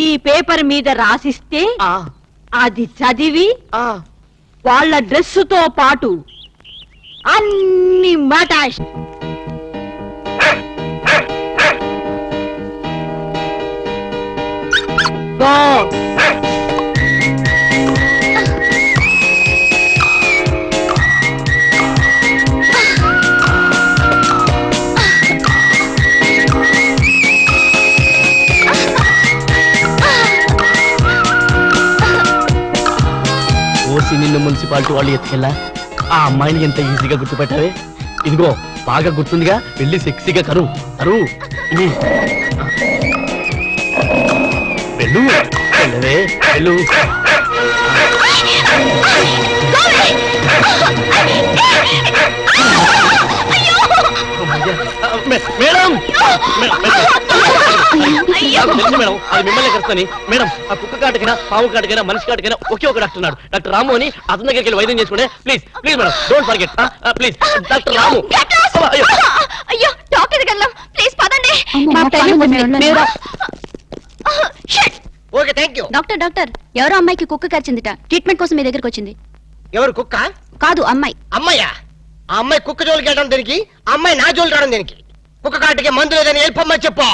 ఈ పేపర్ మీద రాసిస్తే అది చదివి వాళ్ళ డ్రెస్సుతో పాటు అన్ని మటాష్ నిన్ను మున్సిపాలిటీ వాళ్ళు ఎత్తుకెళ్ళా ఆ అమ్మాయిని ఎంత ఈజీగా గుర్తుపెట్టావే. ఇదిగో బాగా గుర్తుందిగా, వెళ్ళి సెక్సీగా కరువు కరువు వెళ్ళు వెళ్ళవే వెళ్ళు. మేడం మేడం అది మిమ్మల్ని కలుస్తాని మేడం. ఆ కుక్క కాటకైనా పాము కాటకైనా మనిషి కాటకైనా ఒకే ఒక డాక్టర్ ఉన్నాడు, డాక్టర్ రాము అని. అతని దగ్గరికి వెళ్ళి వైద్యం చేసుకుంటే please please madam, don't forget please. Doctor Ramu. అయ్యో డాక్టర్ దగ్గర ప్లీజ్ పదండి. Okay thank you. Doctor doctor ఎవరో అమ్మాయికి కుక్క కరిచిందిట, ట్రీట్మెంట్ కోసం మీ దగ్గరకు వచ్చింది. ఎవరు కుక్క? కాదు అమ్మాయి. అమ్మాయ్యా? ఆ అమ్మాయి కుక్క జోలికి వెళ్ళడం దేనికి? ఆ అమ్మాయి నా జోలికి రావడం దేనికి? కుక్క కాటికి మందు లేదని వెళ్ళిపోమ్మని చెప్పు.